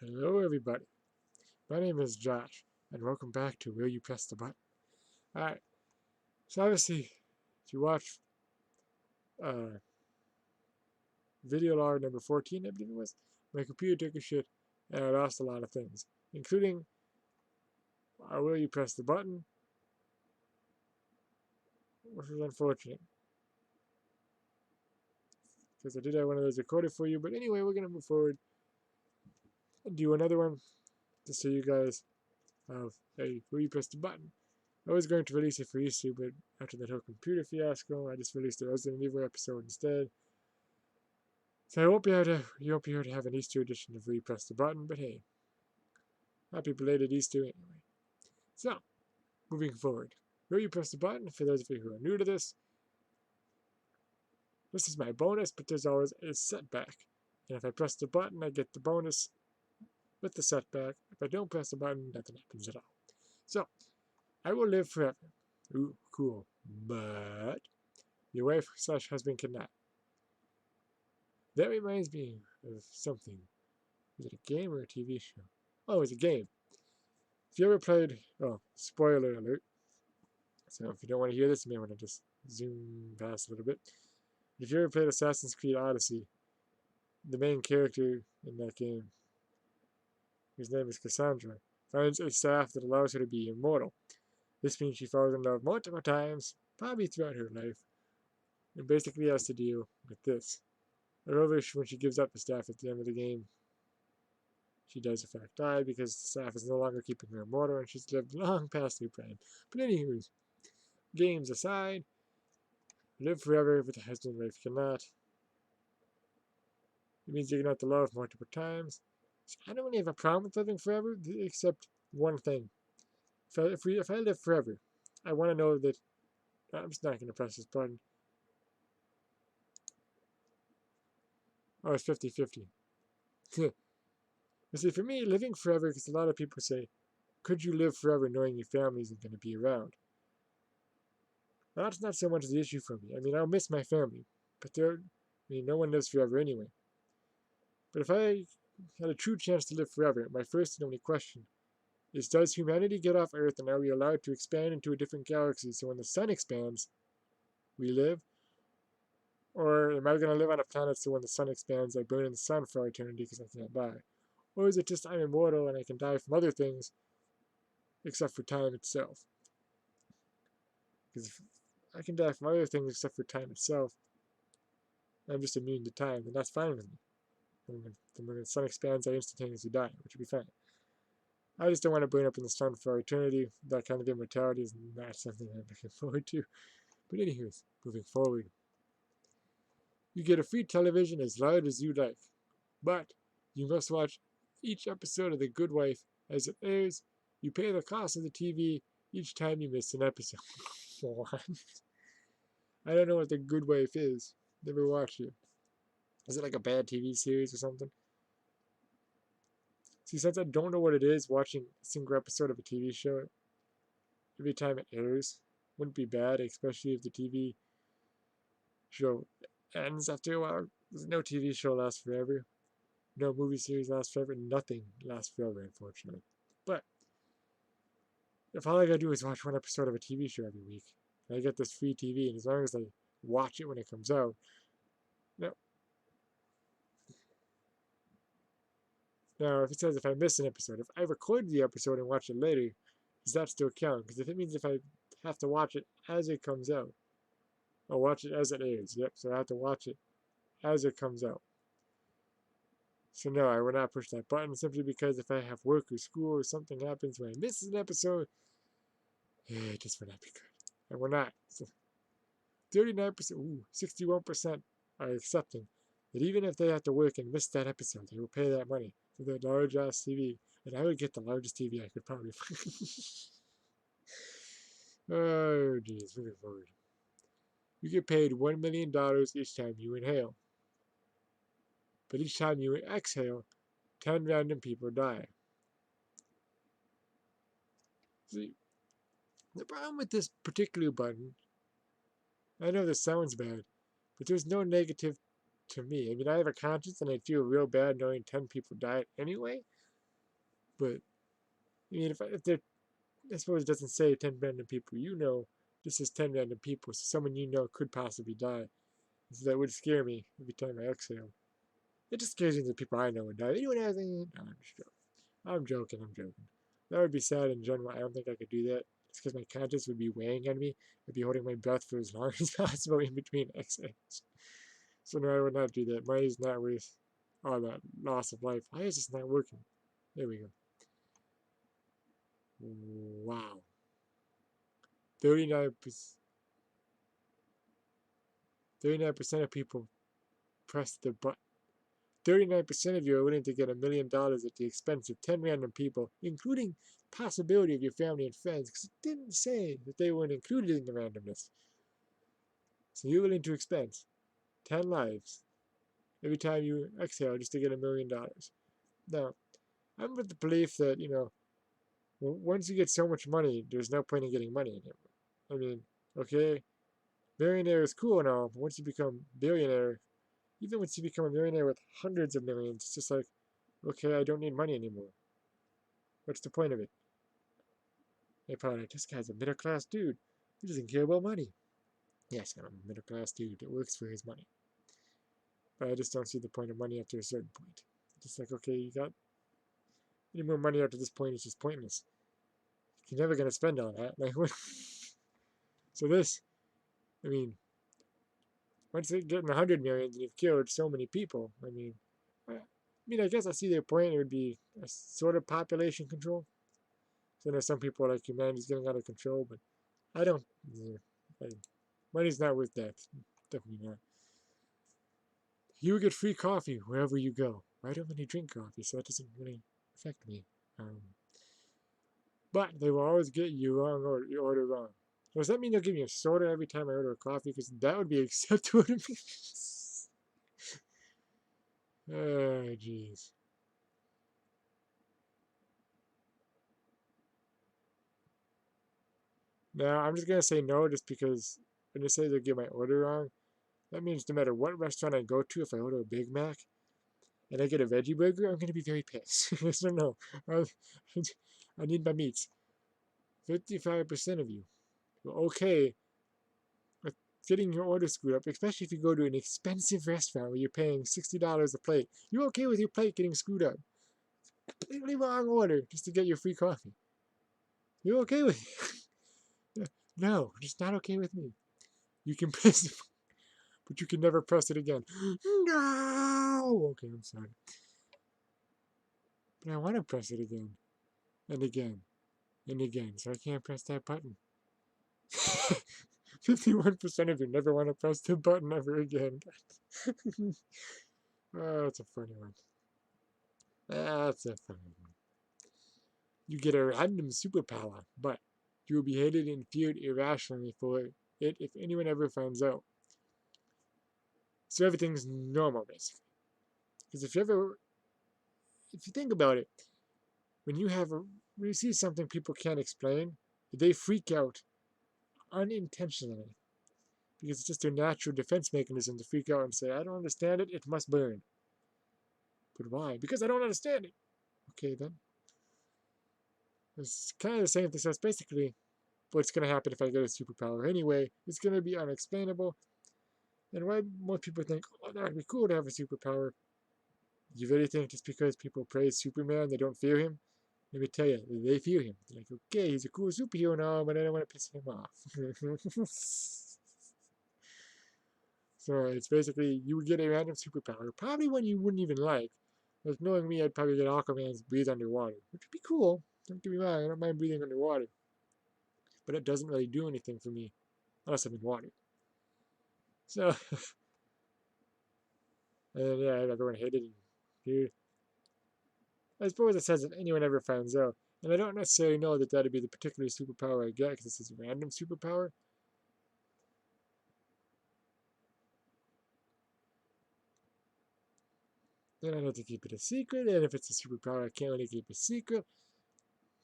Hello everybody, my name is Josh, and welcome back to Will You Press the Button? Alright, so obviously, if you watch uh, video log number 14, I believe it was, my computer took a shit, and I lost a lot of things, including Will You Press the Button, which was unfortunate, because I did have one of those recorded for you, but anyway, we're going to move forward and do another one, just so you guys have a Will You Press the Button. I was going to release it for Easter, but after that whole computer fiasco, I just released the Resident Evil episode instead. So you won't be able to have an Easter edition of Will You Press the Button, but hey, happy belated Easter anyway. So, moving forward. Will You Press the Button, for those of you who are new to this is my bonus, but there's always a setback. And if I press the button, I get the bonus with the setback. If I don't press the button, nothing happens at all. So, I will live forever. Ooh, cool. But your wife slash husband cannot. That reminds me of something. Was it a game or a TV show? Oh, it was a game. If you ever played, oh, spoiler alert. So if you don't want to hear this, you may want to just zoom past a little bit. If you ever played Assassin's Creed Odyssey, the main character in that game, whose name is Cassandra, finds a staff that allows her to be immortal. This means she falls in love multiple times, probably throughout her life, and basically has to deal with this. However, when she gives up the staff at the end of the game, she does in fact die because the staff is no longer keeping her immortal and she's lived long past her prime. But anywho, games aside, live forever with a husband and wife cannot. It means you're gonna have to love multiple times. So I don't really have a problem with living forever, except one thing. If I live forever, I want to know that I'm just not gonna press this button. Oh, it's 50-50. You see, for me, living forever, because a lot of people say, could you live forever knowing your family isn't going to be around? Well, that's not so much the issue for me. I mean, I'll miss my family, but no one lives forever anyway. But if I had a true chance to live forever, my first and only question is, does humanity get off Earth and are we allowed to expand into a different galaxy so when the sun expands, we live? Or am I going to live on a planet so when the sun expands, I burn in the sun for eternity because I can't die? Or is it just I'm immortal and I can die from other things except for time itself? Because if I can die from other things except for time itself, I'm just immune to time, then that's fine with me. And when the sun expands, I instantaneously die, which would be fine. I just don't want to burn up in the sun for eternity. That kind of immortality is not something I'm looking forward to. But anywho, moving forward. You get a free television as loud as you like, but you must watch each episode of The Good Wife as it airs. You pay the cost of the TV each time you miss an episode. What? I don't know what The Good Wife is. Never watched it. Is it like a bad TV series or something? See, since I don't know what it is, watching a single episode of a TV show every time it airs wouldn't be bad, especially if the TV show ends after a while. There's no TV show lasts forever. No movie series lasts forever. Nothing lasts forever, unfortunately. But if all I gotta do is watch one episode of a TV show every week, and I get this free TV, and as long as I watch it when it comes out, no. Now, if it says if I miss an episode, if I record the episode and watch it later, does that still count? Because if it means if I have to watch it as it comes out, I'll watch it as it airs. Yep, so I have to watch it as it comes out. So no, I will not push that button simply because if I have work or school or something happens when I miss an episode, it just will not be good. I will not. So 39%, 61% are accepting that even if they have to work and miss that episode, they will pay that money for the large ass TV. And I would get the largest TV I could probably find. Oh, geez, moving forward. You get paid $1 million each time you inhale. But each time you exhale, 10 random people die. See, the problem with this particular button, I know this sounds bad, but there's no negative to me. I mean, I have a conscience and I feel real bad knowing 10 people died anyway. But I mean, if they're, I suppose it doesn't say 10 random people you know. This is 10 random people, so someone you know could possibly die. So that would scare me every time I exhale. It just scares me that people I know would die. Anyone has any? No, I'm just joking. I'm joking. I'm joking. That would be sad in general. I don't think I could do that. It's because my conscience would be weighing on me. I'd be holding my breath for as long as possible in between exhales. So no, I would not do that. Money is not worth all that loss of life. Why is this not working? There we go. Wow. 39% of people press the button. 39% of you are willing to get $1 million at the expense of 10 random people, including possibility of your family and friends, because it didn't say that they weren't included in the randomness. So you're willing to expense 10 lives every time you exhale just to get $1 million. Now, I'm with the belief that, once you get so much money, there's no point in getting money anymore. I mean, okay, millionaire is cool and all, but once you become billionaire, even once you become a millionaire with hundreds of millions, it's just like, okay, I don't need money anymore. What's the point of it? They probably like, this guy's a middle class dude. He doesn't care about money. Yes, I'm a middle class dude that works for his money. But I just don't see the point of money after a certain point. Just like, okay, you got any more money after this point, it's just pointless. You're never going to spend all that. Like, what? So this, I mean, once you get in 100 million and you've killed so many people, I guess I see their point. It would be a sort of population control. So I know some people are like humanity's getting out of control, but I don't. Yeah, money's not worth that. Definitely not. You get free coffee wherever you go. I don't really drink coffee, so that doesn't really affect me. But they will always get you wrong or you order wrong. So does that mean they'll give me a soda every time I order a coffee? Because that would be acceptable to me. Oh, jeez. Now, I'm just going to say no just because when they say they'll get my order wrong, that means no matter what restaurant I go to, if I order a Big Mac and I get a veggie burger, I'm going to be very pissed. So no, I need my meats. 55% of you are okay with getting your order screwed up, especially if you go to an expensive restaurant where you're paying $60 a plate. You're okay with your plate getting screwed up. Completely wrong order just to get your free coffee. You're okay with it. No, it's not okay with me. You can press it, but you can never press it again. No! Okay, I'm sorry. But I want to press it again. And again. And again. So I can't press that button. 51% of you never want to press the button ever again. Oh, that's a funny one. That's a funny one. You get a random superpower, but you will be hated and feared irrationally for it if anyone ever finds out. So everything's normal, basically. Because if you think about it, when you see something people can't explain, they freak out unintentionally. Because it's just their natural defense mechanism to freak out and say, I don't understand it, it must burn. But why? Because I don't understand it. Okay, then. It's kind of the same thing. So it's basically what's going to happen if I get a superpower anyway. It's going to be unexplainable. And why most people think, oh, that would be cool to have a superpower. You really think just because people praise Superman, they don't fear him? Let me tell you, they fear him. They're like, okay, he's a cool superhero now, but I don't want to piss him off. So it's basically, you would get a random superpower, probably one you wouldn't even like. Like, knowing me, I'd probably get Aquaman's breathe underwater, which would be cool. Don't get me wrong, I don't mind breathing underwater. But it doesn't really do anything for me, unless I'm in water. So, and yeah, everyone hated it. I suppose it says if anyone ever finds out. And I don't necessarily know that that'd be the particular superpower I get, because this is a random superpower. Then I'd have to keep it a secret, and if it's a superpower I can't really keep a secret,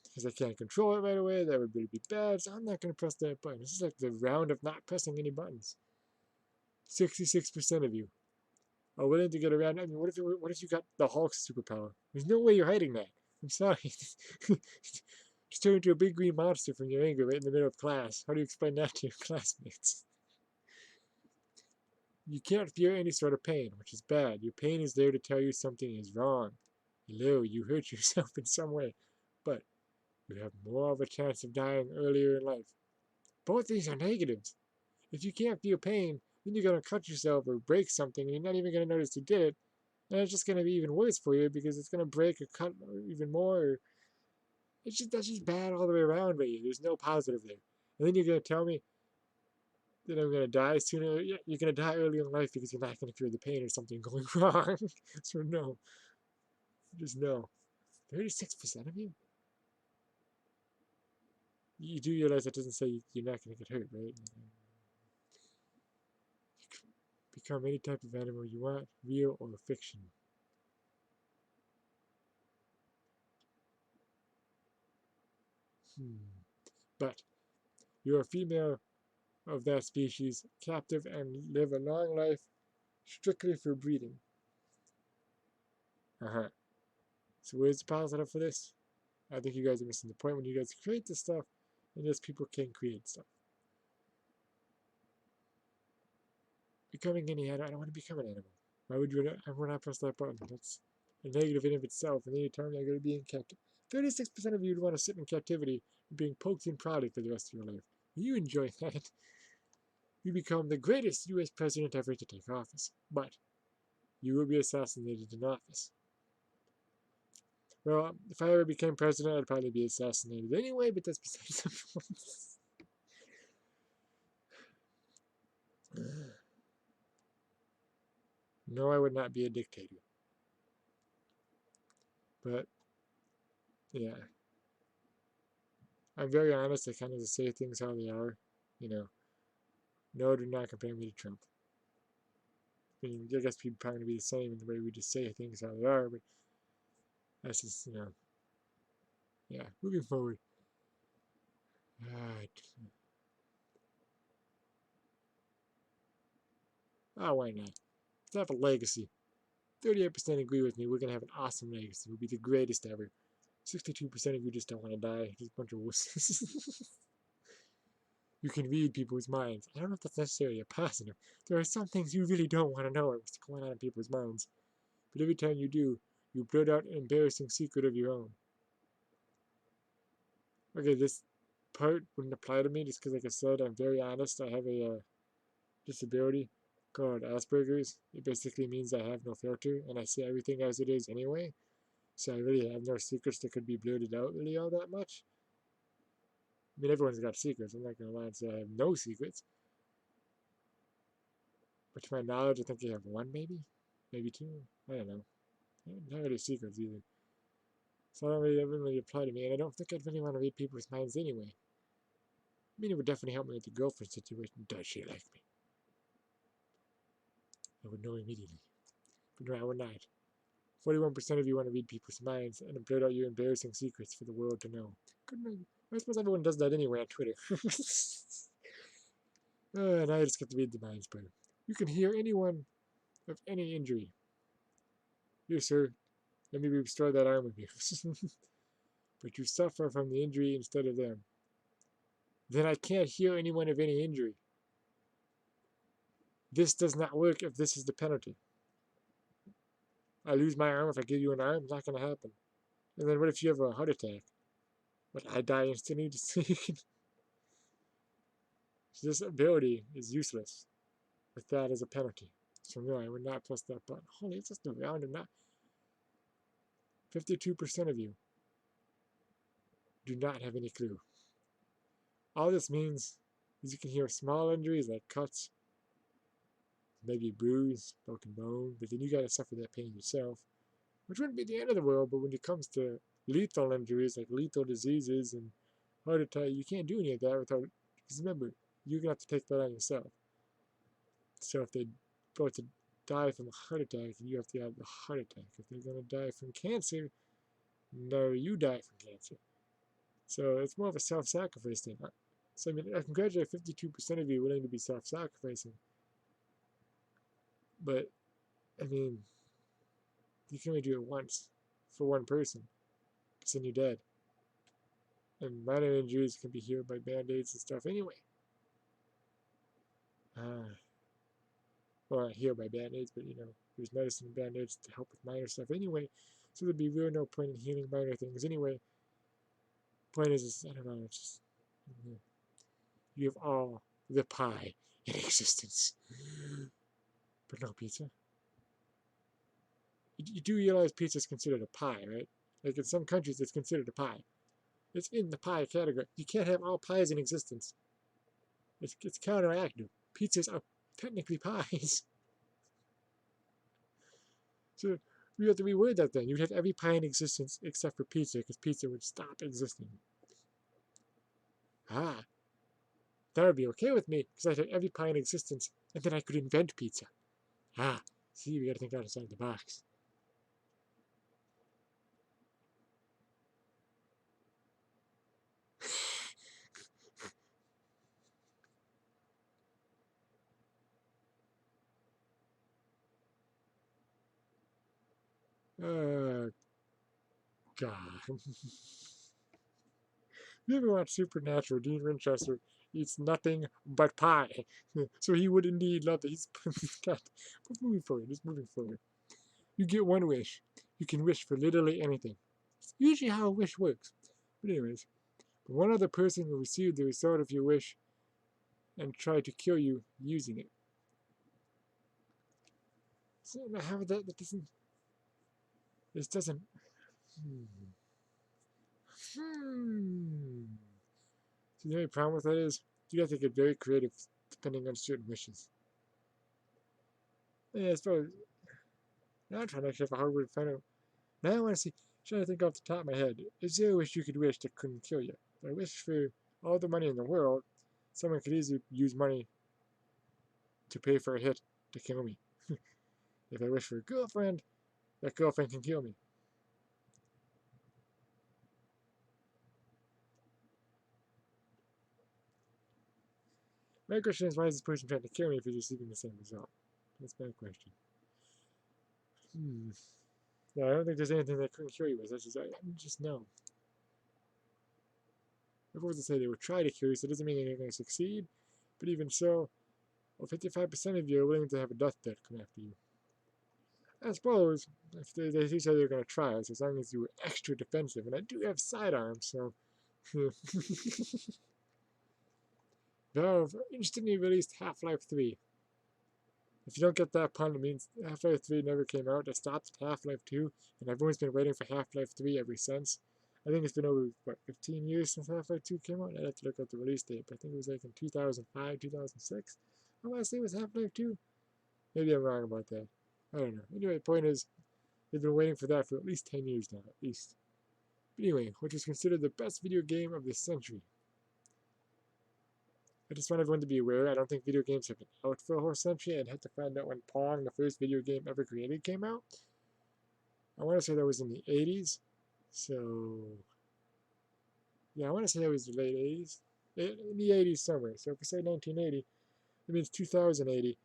because I can't control it right away, that would really be bad, so I'm not going to press that button. This is like the round of not pressing any buttons. 66% of you are willing to get around. I mean, what if you got the Hulk's superpower? There's no way you're hiding that. I'm sorry. Just turn into a big green monster from your anger right in the middle of class. How do you explain that to your classmates? You can't feel any sort of pain, which is bad. Your pain is there to tell you something is wrong. Hello, you hurt yourself in some way, but you have more of a chance of dying earlier in life. Both these are negatives. If you can't feel pain, then you're going to cut yourself or break something, and you're not even going to notice you did it. And it's just going to be even worse for you because it's going to break or cut even more. That's just bad all the way around with you. There's no positive there. And then you're going to tell me that I'm going to die sooner. Yeah, you're going to die early in life because you're not going to feel the pain or something going wrong. So no. Just no. 36% of you? You do realize that doesn't say you're not going to get hurt, right? You can become any type of animal you want, real or fiction. But you're a female of that species, captive, and live a long life strictly for breeding. So where's the positive for this? I think you guys are missing the point. When you guys create this stuff, and yes, people can create stuff. Becoming any animal, I don't want to become an animal. Why would you not press that button? That's a negative in of itself, and then you tell me I'm going to be in captivity. 36% of you would want to sit in captivity and being poked and prodded for the rest of your life. You enjoy that. You become the greatest U.S. president ever to take office, but you will be assassinated in office. Well, if I ever became president, I'd probably be assassinated anyway, but that's besides the point. No, I would not be a dictator. But, yeah. I'm very honest. I kind of just say things how they are. You know, no, do not compare me to Trump. I mean, I guess people probably going to be the same in the way we just say things how they are, but that's just, yeah, moving forward. Alright. Oh, why not? Let's have a legacy. 38% agree with me. We're going to have an awesome legacy. We'll be the greatest ever. 62% of you just don't want to die. Just a bunch of wusses. You can read people's minds. I don't know if that's necessarily a positive. There are some things you really don't want to know what's going on in people's minds. But every time you do, you blurt out an embarrassing secret of your own. Okay, this part wouldn't apply to me just because, like I said, I'm very honest. I have a disability called Asperger's. It basically means I have no filter and I see everything as it is anyway. So I really have no secrets that could be blurted out really all that much. I mean, everyone's got secrets. I'm not going to lie and say I have no secrets. But to my knowledge, I think you have one, maybe? Maybe two? I don't know. Not really secrets either. So I don't really, that wouldn't really apply to me, and I don't think I'd really want to read people's minds anyway. I mean, it would definitely help me with the girlfriend situation. Does she like me? I would know immediately. But no, I would not. 41% of you want to read people's minds and blurt out your embarrassing secrets for the world to know. Good night. I suppose everyone does that anyway on Twitter. And I just get to read the minds better. You can hear anyone of any injury. Here, sir, let me restore that arm of yours. But you suffer from the injury instead of them. Then I can't heal anyone of any injury. This does not work if this is the penalty. I lose my arm if I give you an arm, it's not going to happen. And then what if you have a heart attack? But I die instantly just so you can... So this ability is useless with that as a penalty. So no, I would not press that button. Holy, it's just around and not... 52% of you do not have any clue. All this means is you can hear small injuries like cuts, maybe bruise, broken bone, but then you gotta suffer that pain yourself, which wouldn't be the end of the world, but when it comes to lethal injuries like lethal diseases and heart attack, you can't do any of that without, because remember, you're gonna have to take that on yourself. So if they're about to die from a heart attack, you have to have the heart attack. If they're gonna die from cancer, no, you die from cancer. So it's more of a self-sacrifice thing. So I mean, I congratulate 52% of you willing to be self-sacrificing. But, I mean, you can only do it once for one person. cuts and you're dead. And minor injuries can be healed by band-aids and stuff anyway. Well, not healed by band-aids, but there's medicine and band-aids to help with minor stuff anyway. So there'd be really no point in healing minor things anyway. Point is I don't know, it's just you have all the pie in existence, but no pizza. You do realize pizza is considered a pie, right? Like in some countries, it's considered a pie. It's in the pie category. You can't have all pies in existence. It's counteractive. Pizzas are technically pies. So you have to reword that then. You'd have every pie in existence except for pizza, because pizza would stop existing. That would be okay with me, because I'd have every pie in existence, and then I could invent pizza. See, we gotta think outside the box. God. You ever watch Supernatural? Dean Winchester eats nothing but pie. So he would indeed love it. God. But moving forward, just moving forward. You get one wish. You can wish for literally anything. It's usually how a wish works. But anyways, one other person will receive the result of your wish and try to kill you using it. So how that doesn't... This doesn't... So the only problem with that is you have to get very creative depending on certain wishes. Yeah, I suppose. Now I'm trying to actually have a hard word to find out. Now I want to see, trying to think off the top of my head, is there a wish you could wish that couldn't kill you? If I wish for all the money in the world, someone could easily use money to pay for a hit to kill me. If I wish for a girlfriend, that girlfriend can kill me. My question is, why is this person trying to kill me if he's receiving the same result? That's my question. No, I don't think there's anything that couldn't kill you with. I just know. Everyone's to say they would try to kill you, so it doesn't mean they're going to succeed. But even so, well, 55% of you are willing to have a death threat come after you. I suppose if they say they're going to try us, as long as you were extra defensive, and I do have sidearms, so. Valve instantly released Half-Life 3. If you don't get that pun, it means Half-Life 3 never came out. It stopped at Half-Life 2, and everyone's been waiting for Half-Life 3 ever since. I think it's been over, 15 years since Half-Life 2 came out? I'd have to look up the release date, but I think it was like in 2005, 2006. I want to say it was Half-Life 2. Maybe I'm wrong about that. I don't know. Anyway, the point is, they've been waiting for that for at least 10 years now, at least. But anyway, which is considered the best video game of the century. I just want everyone to be aware, I don't think video games have been out for a whole century. I'd have to find out when Pong, the first video game ever created, came out. I want to say that was in the 80s. So, yeah, I want to say that was the late 80s. In the 80s somewhere. So if we say 1980, it means 2080.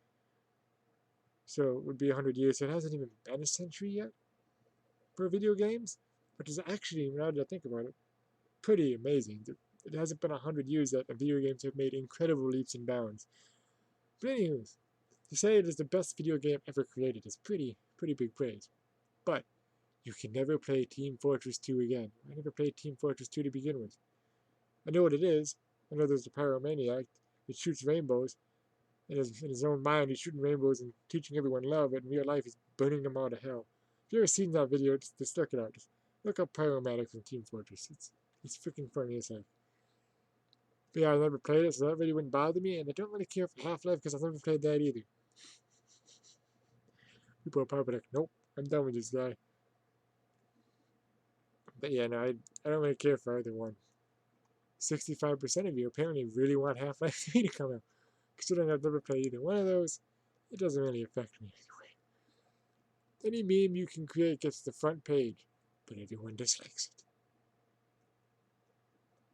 So it would be 100 years. So it hasn't even been a century yet for video games. Which is actually, now that I think about it, pretty amazing. It hasn't been 100 years that video games have made incredible leaps and bounds. But anyways, to say it is the best video game ever created is pretty big praise. But you can never play Team Fortress 2 again. I never played Team Fortress 2 to begin with. I know what it is. I know there's a pyromaniac that shoots rainbows. In his own mind, he's shooting rainbows and teaching everyone love, but in real life, he's burning them out of hell. If you've ever seen that video, just look it out. Just look up Pyromantic from Team Fortress. It's freaking funny as heck. But yeah, I never played it, so that really wouldn't bother me, and I don't really care for Half-Life because I've never played that either. People are probably like, nope, I'm done with this guy. But yeah, no, I don't really care for either one. 65% of you apparently really want Half-Life 3 to come out. Considering I've never played either one of those, it doesn't really affect me anyway. Any meme you can create gets the front page, but everyone dislikes it.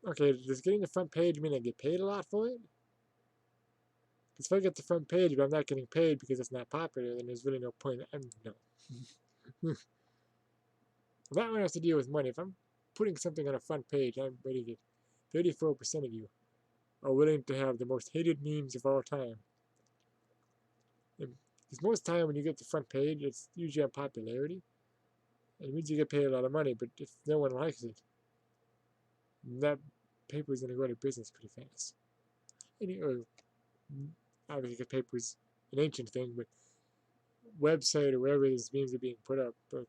Okay, does getting the front page mean I get paid a lot for it? Because if I get the front page but I'm not getting paid because it's not popular, then there's really no point. No. That one has to deal with money. If I'm putting something on a front page, I'm betting it 34% of you are willing to have the most hated memes of all time. Because most time when you get the front page, it's usually on popularity. It means you get paid a lot of money, but if no one likes it, that paper is going to go out of business pretty fast. Or, obviously, because paper is an ancient thing, but website or wherever these memes are being put up, but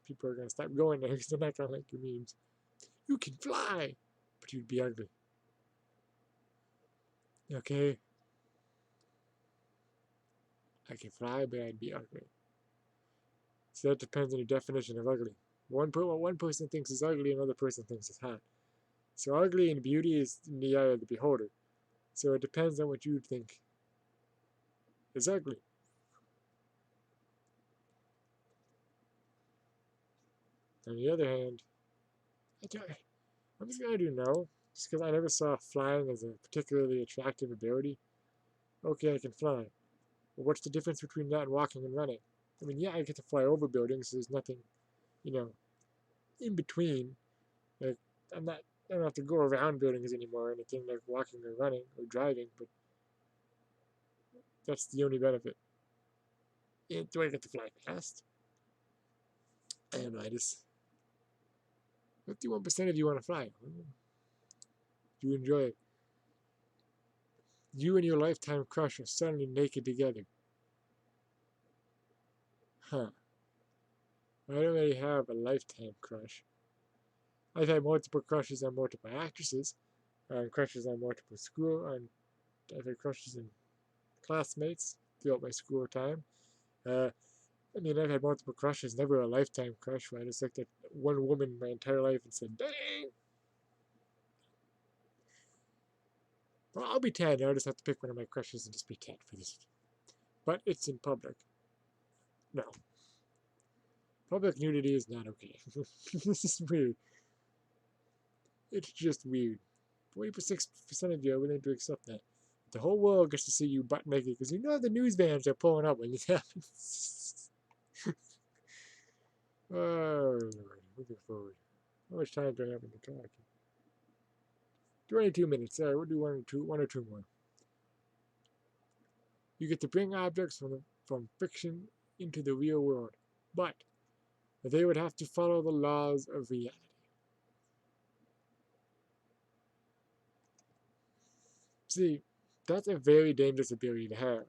people are going to stop going there because they're not going to like your memes. You can fly, but you'd be ugly. Okay? I can fly, but I'd be ugly. So that depends on your definition of ugly. What one person thinks is ugly, another person thinks is hot. So ugly and beauty is in the eye of the beholder. So it depends on what you think is ugly. On the other hand, I'm just going to do no, just because I never saw flying as a particularly attractive ability. Okay, I can fly. But what's the difference between that and walking and running? I mean, yeah, I get to fly over buildings, so there's nothing, in between. Like, I don't have to go around buildings anymore or anything like walking or running or driving, but that's the only benefit. Do I get to fly fast? I don't know, 51% of you want to fly. Do you enjoy it? You and your lifetime crush are suddenly naked together. Huh. I don't really have a lifetime crush. I've had multiple crushes on multiple actresses, crushes on multiple I've had crushes on classmates throughout my school time. I've had multiple crushes, never a lifetime crush where I just looked at one woman my entire life and said, dang! Well, I'll be 10. I'll just have to pick one of my crushes and just be 10 for this. But it's in public. No. Public nudity is not okay. This is weird. It's just weird. 46% of you are willing to accept that. The whole world gets to see you butt naked because the news vans are pulling up when this happens. Oh, Lord. Moving forward. How much time do I have in the talk? 22 minutes. All right, we'll do one or two more. You get to bring objects from fiction into the real world, but they would have to follow the laws of reality. See, that's a very dangerous ability to have.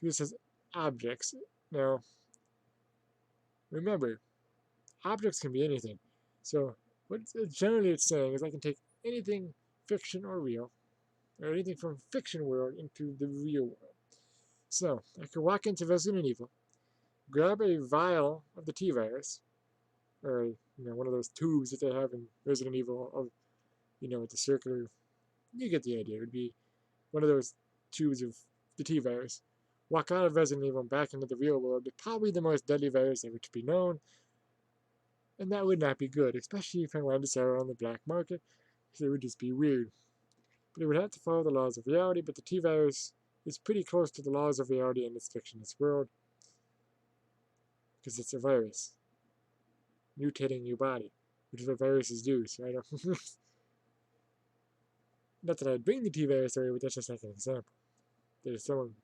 This says objects. Now, remember, objects can be anything. So, what generally it's saying is I can take anything fiction or real, or anything from fiction world into the real world. So, I could walk into Resident Evil, grab a vial of the T-virus, or one of those tubes that they have in Resident Evil of, with the circular. You get the idea. It would be one of those tubes of the T-virus. Walk out of Resident Evil and back into the real world. It's probably the most deadly virus ever to be known, and that would not be good, especially if I wanted to sell it on the black market, because it would just be weird. But it would have to follow the laws of reality, but the T-virus is pretty close to the laws of reality in this fictionless world, because it's a virus mutating your body, which is what viruses do, so I don't... Not that I'd bring the T-virus away, but that's just like an example. If someone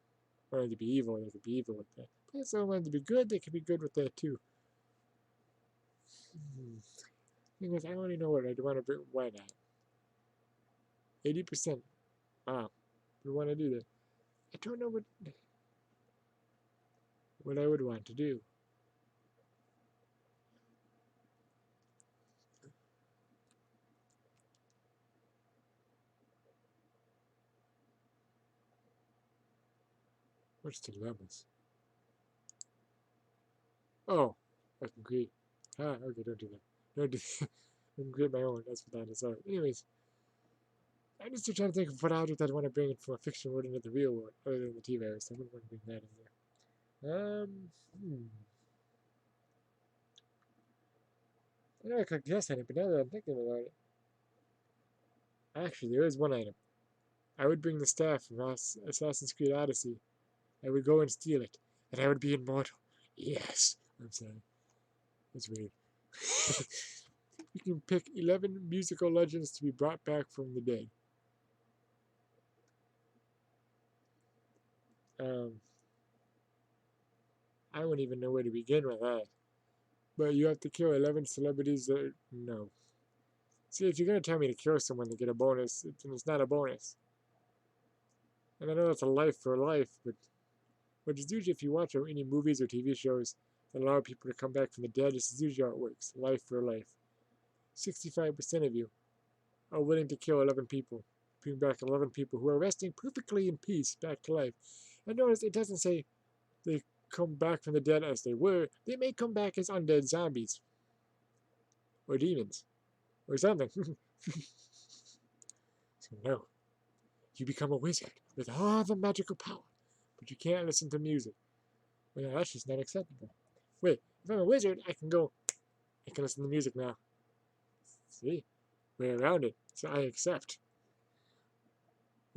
wanted to be evil, they could be evil with that. But if someone wanted to be good, they could be good with that too. Because I only know what I'd want to bring. Why not? 80%. Wow. We want to do that. I don't know what I would want to do. What's the levels? Oh, I can create. Okay, don't do that. Don't do that. I can create my own. That's what that is. Alright. Anyways, I'm just trying to think of what object I'd want to bring from a fiction world into the real world, other than the T-virus. I wouldn't want to bring that in there. I know I could guess on it, but now that I'm thinking about it, actually, there is one item. I would bring the staff from Assassin's Creed Odyssey. I would go and steal it, and I would be immortal. Yes. I'm sorry. That's weird. You can pick 11 musical legends to be brought back from the dead. I wouldn't even know where to begin with that. But you have to kill 11 celebrities that... No. See, if you're going to tell me to kill someone to get a bonus, then it's not a bonus. And I know that's a life for life, but it's usually if you watch any movies or TV shows that allow people to come back from the dead, this is usually how it works. Life for life. 65% of you are willing to kill 11 people. Bring back 11 people who are resting perfectly in peace back to life. And notice it doesn't say they come back from the dead as they were. They may come back as undead zombies. Or demons. Or something. So no. You become a wizard with all the magical power. But you can't listen to music. Well, that's just not acceptable. Wait, if I'm a wizard, I can listen to music now. See? Way around it. So I accept.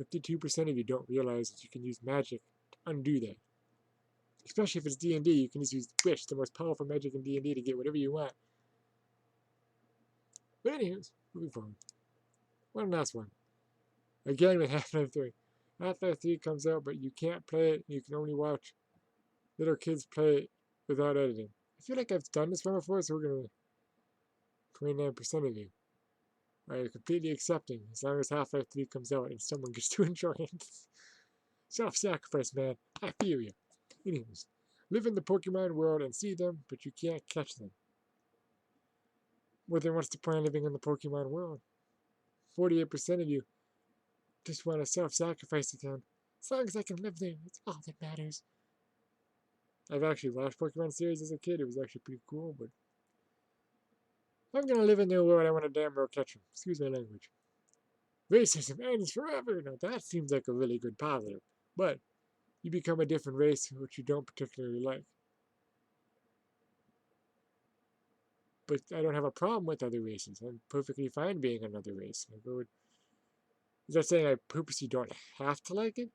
52% of you don't realize that you can use magic to undo that. Especially if it's D&D, you can just use Wish, the most powerful magic in D&D, to get whatever you want. But anyways, moving forward. One last one. Again with Half-Life 3. Half-Life 3 comes out, but you can't play it. You can only watch little kids play it without editing. I feel like I've done this one before, so we're going to... 29% of you are completely accepting as long as Half-Life 3 comes out and someone gets to enjoy it. Self-sacrifice, man. I feel you. Anyways, live in the Pokemon world and see them, but you can't catch them. Well, then what's the point of living in the Pokemon world? 48% of you just want to self-sacrifice again. As long as I can live there, it's all that matters. I've actually watched Pokemon series as a kid. It was actually pretty cool, but if I'm gonna live in their world, I want to damn well catch them. Excuse my language. Racism ends forever. Now that seems like a really good positive, but you become a different race which you don't particularly like. But I don't have a problem with other races. I'm perfectly fine being another race. Is that saying I purposely don't have to like it?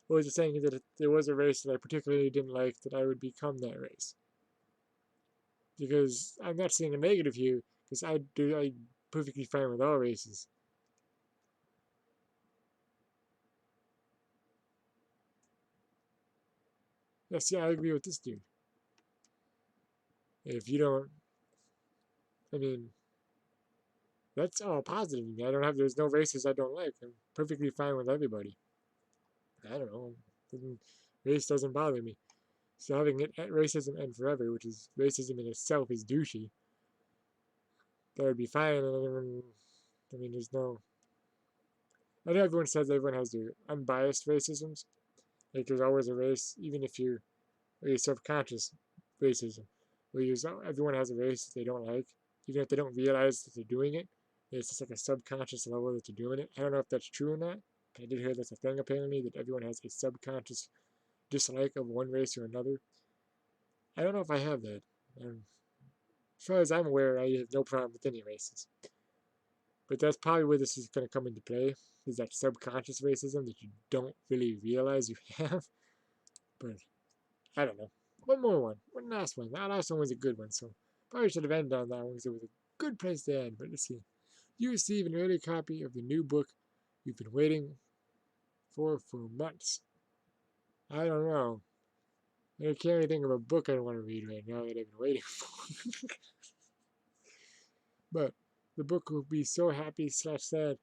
Or is it saying that if there was a race that I particularly didn't like, that I would become that race? Because I'm not saying a negative here, because I'm perfectly fine with all races. Yes, yeah, I agree with this dude. If you don't, I mean, that's all positive. There's no races I don't like. I'm perfectly fine with everybody. I don't know. Race doesn't bother me. So having racism end forever, which is racism in itself, is douchey. That would be fine. And there's no. I know everyone says everyone has their unbiased racisms. Like there's always a race, even if you're self-conscious racism, where everyone has a race that they don't like, even if they don't realize that they're doing it. It's just like a subconscious level that they're doing it. I don't know if that's true or not. I did hear that's a thing apparently, that everyone has a subconscious dislike of one race or another. I don't know if I have that. As far as I'm aware, I have no problem with any races. But that's probably where this is going to come into play, is that subconscious racism that you don't really realize you have. But I don't know. One last one. That last one was a good one, so probably should have ended on that one because it was a good place to end. But let's see. You receive an early copy of the new book you've been waiting for months. I don't know. I can't really think of a book I want to read right now that I've been waiting for. But the book will be so happy / sad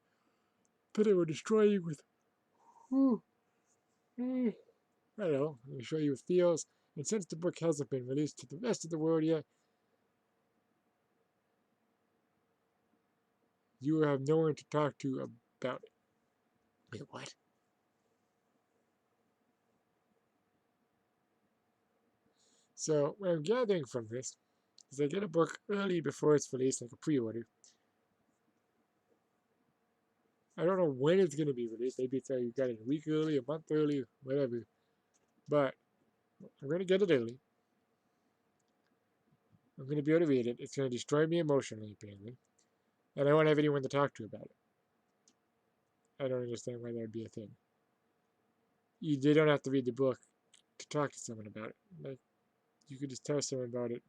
that it will destroy you with, I don't know, it will destroy you with feels. And since the book hasn't been released to the rest of the world yet, you will have no one to talk to about it. Wait, what? So, what I'm gathering from this is I get a book early before it's released, like a pre-order. I don't know when it's going to be released. Maybe it's you got it a week early, a month early, whatever. But I'm going to get it early. I'm going to be able to read it. It's going to destroy me emotionally, apparently. And I won't have anyone to talk to about it. I don't understand why that would be a thing. They don't have to read the book to talk to someone about it. Like, you could just tell someone about it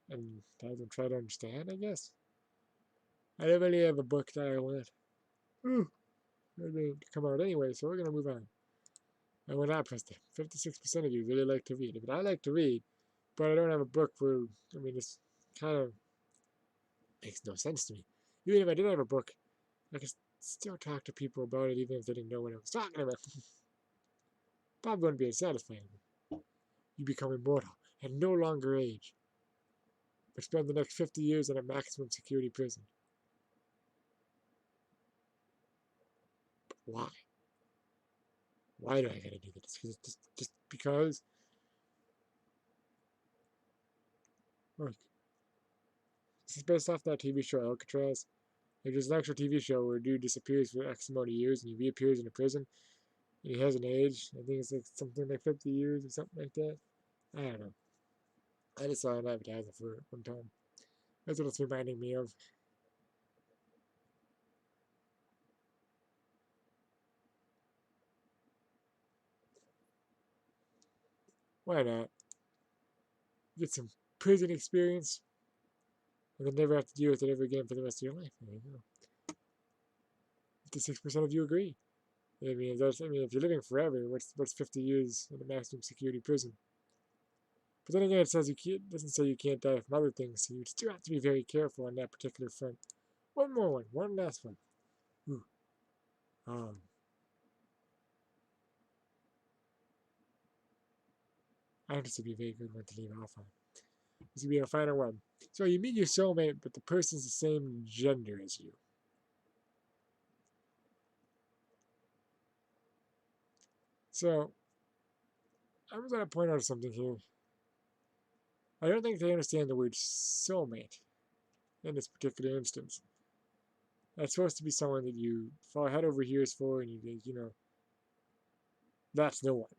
and have them try to understand, I guess. I don't really have a book that I want. Ooh, it didn't come out anyway, so we're gonna move on. I went opposite. 56% of you really like to read. I mean, I like to read, but I don't have a book for. I mean, this kind of makes no sense to me. Even if I did have a book, I could still talk to people about it, even if they didn't know what I was talking about. Probably wouldn't be as satisfying. You become immortal and no longer age, but spend the next 50 years in a maximum security prison. But why? Why do I gotta do this? Just because? Look, this is based off that TV show Alcatraz. Like, there's an actual TV show where a dude disappears for X amount of years and he reappears in a prison. And he has an age. I think it's like something like 50 years or something like that. I don't know. I just saw an advertisement for it one time. That's what it's reminding me of. Why not? Get some prison experience and then never have to deal with it ever again for the rest of your life. There you go. 56% of you agree. I mean, if you're living forever, what's 50 years in a maximum security prison? But then again, it says doesn't say you can't die from other things, so you still have to be very careful on that particular front. One more one, one last one. Ooh. I think this would be a very good one to leave off on. This would be our final one. So you meet your soulmate, but the person's the same gender as you. So I'm going to point out something here. I don't think they understand the word soulmate in this particular instance. That's supposed to be someone that you fall head over heels for, and you know, that's the one.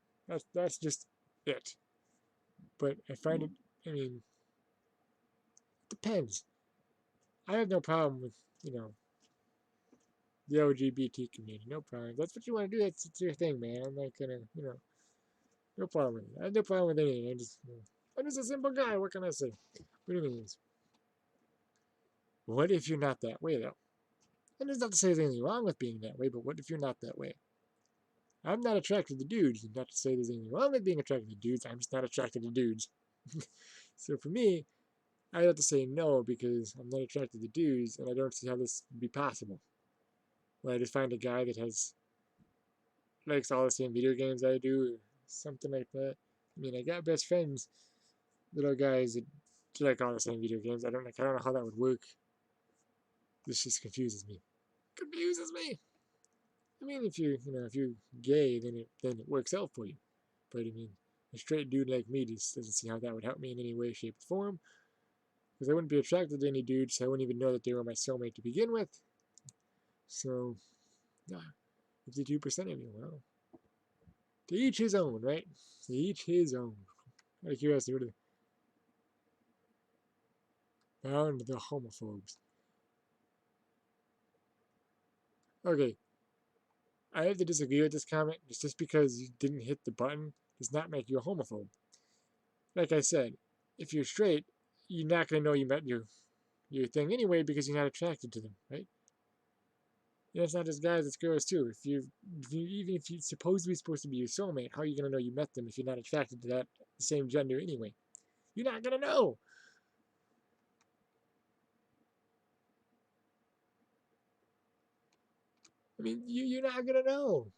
That's just it. But I find it. I mean, it depends. I have no problem with the LGBT community. No problem. That's what you want to do. It's your thing, man. I'm not gonna no problem with it. I have no problem with anything. I'm just a simple guy. What can I say? But anyways, what if you're not that way though? And there's not to say there's anything wrong with being that way, but what if you're not that way? I'm not attracted to dudes. Not to say there's anything wrong with being attracted to dudes. I'm just not attracted to dudes. So for me, I have to say no because I'm not attracted to dudes, and I don't see how this would be possible. Well, I just find a guy that likes all the same video games I do, or something like that. I mean, I got best friends that are guys that like all the same video games. I don't know how that would work. This just confuses me. Confuses me. I mean, if you're gay, then it works out for you. But I mean, a straight dude like me just doesn't see how that would help me in any way, shape, or form. Because I wouldn't be attracted to any dudes, so I wouldn't even know that they were my soulmate to begin with. So, yeah, 52% of you. Well, to each his own, right? To each his own. Out of curiosity, what are they? Found the homophobes. Okay, I have to disagree with this comment. Just because you didn't hit the button does not make you a homophobe. Like I said, if you're straight, you're not going to know you met your thing anyway because you're not attracted to them, right? It's not just guys, it's girls too. Even if you're supposed to be your soulmate, how are you going to know you met them if you're not attracted to that same gender anyway? You're not going to know. I mean, you're not going to know.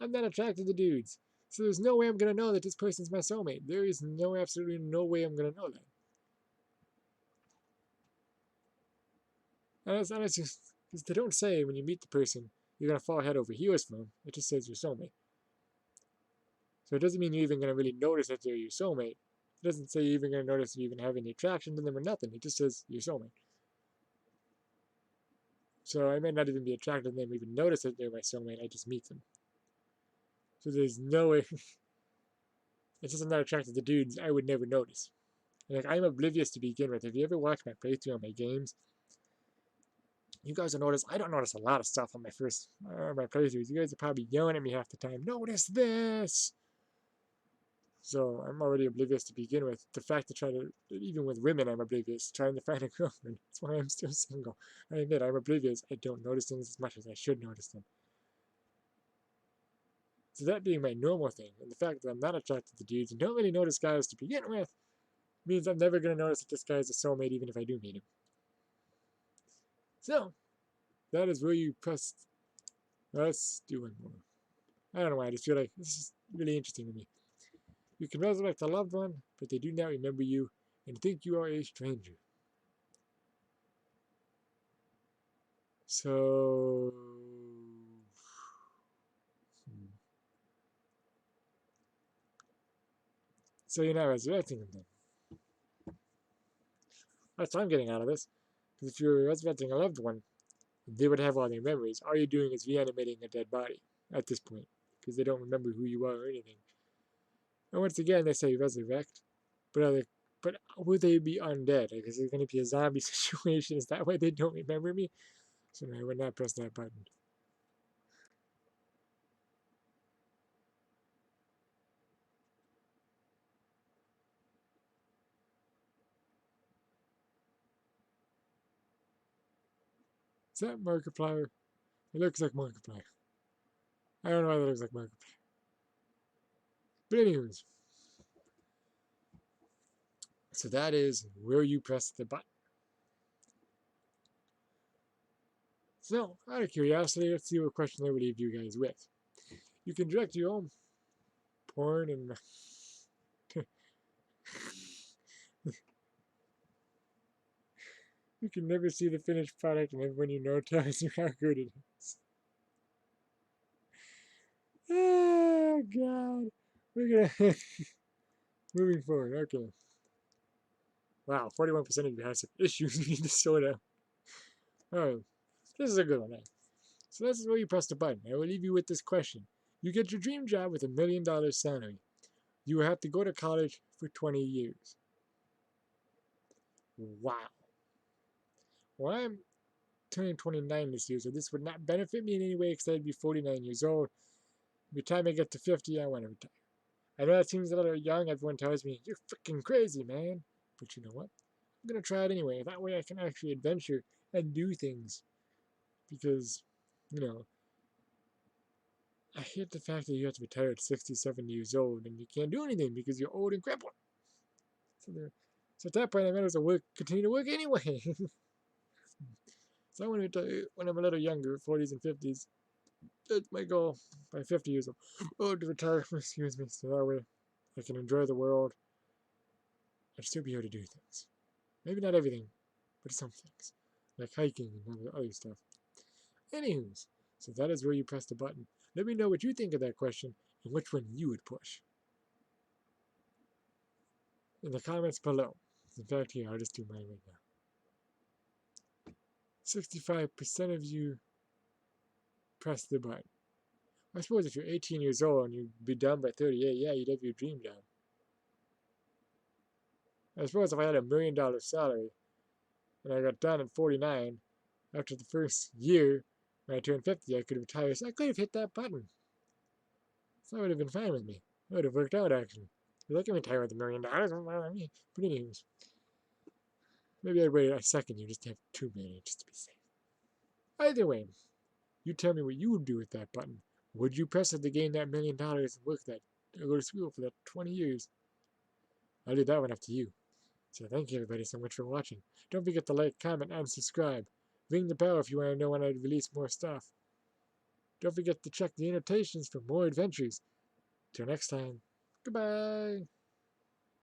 I'm not attracted to dudes. So there's no way I'm going to know that this person's my soulmate. There is absolutely no way I'm going to know that. And it's just, because they don't say when you meet the person, you're going to fall head over heels for them. It just says your soulmate. So it doesn't mean you're even going to really notice that they're your soulmate. It doesn't say you're even going to notice if you even have any attraction to them or nothing. It just says your soulmate. So I might not even be attracted to them or even notice that they're my soulmate. I just meet them. So there's no way. It's just I'm not attracted to dudes, I would never notice. Like, I'm oblivious to begin with. If you ever watch my playthrough on my games, you guys will notice I don't notice a lot of stuff on my my playthroughs. You guys are probably yelling at me half the time. Notice this. So I'm already oblivious to begin with. The fact to try to, even with women, I'm oblivious. Trying to find a girlfriend. That's why I'm still single. I admit, I'm oblivious. I don't notice things as much as I should notice them. So that being my normal thing, and the fact that I'm not attracted to dudes and don't really notice guys to begin with, means I'm never going to notice that this guy is a soulmate even if I do meet him. So, that is where you press. Let's do one more. I don't know why, I just feel like this is really interesting to me. You can resurrect a loved one, but they do not remember you and think you are a stranger. So... So you're not resurrecting them then. That's what I'm getting out of this. Because if you're resurrecting a loved one, they would have all their memories. All you're doing is reanimating a dead body at this point. Because they don't remember who you are or anything. And once again, they say resurrect. But would they be undead? Like, is it going to be a zombie situation? Is that why they don't remember me? So no, I would not press that button. Is that Markiplier? It looks like Markiplier. I don't know why that looks like Markiplier. But anyways. So that is where you press the button. So, out of curiosity, let's see what question I would leave you guys with. You can direct your own porn and... You can never see the finished product and everyone you know tells you how good it is. Oh, God. We're gonna... Moving forward, okay. Wow, 41% of you have some issues you need to sort out. Alright, this is a good one, eh? So this is where you press the button. I will leave you with this question. You get your dream job with $1 million salary. You will have to go to college for 20 years. Wow. Well, I'm turning 29 this year, so this would not benefit me in any way because I'd be 49 years old. By the time I get to 50, I want to retire. I know that seems a little young. Everyone tells me, you're freaking crazy, man. But you know what? I'm going to try it anyway. That way I can actually adventure and do things. Because, you know, I hate the fact that you have to retire at 67 years old and you can't do anything because you're old and crippled. So at that point, I might as well continue to work anyway. So I want to retire when I'm a little younger, 40s and 50s. That's my goal by 50 years old. Oh, to retire, excuse me, so that way I can enjoy the world and still be able to do things. Maybe not everything, but some things, like hiking and other stuff. Anywho's, so that is where you press the button. Let me know what you think of that question and which one you would push in the comments below. In fact, here, I'll just do mine right now. 65% of you press the button. I suppose if you're 18 years old and you'd be done by 38, yeah, you'd have your dream job. I suppose if I had $1 million salary and I got done at 49, after the first year, when I turned 50, I could have retired. So I could have hit that button. So that would have been fine with me. It would have worked out, actually. Because I can retire with $1 million. But anyways, maybe I'd wait a second year just to have 2 million, just to be safe. Either way, you tell me what you would do with that button. Would you press it to gain that $1 million and work that, or go to school for that 20 years? I'll leave that one up to you. So thank you everybody so much for watching. Don't forget to like, comment, and subscribe. Ring the bell if you want to know when I release more stuff. Don't forget to check the annotations for more adventures. Till next time, goodbye!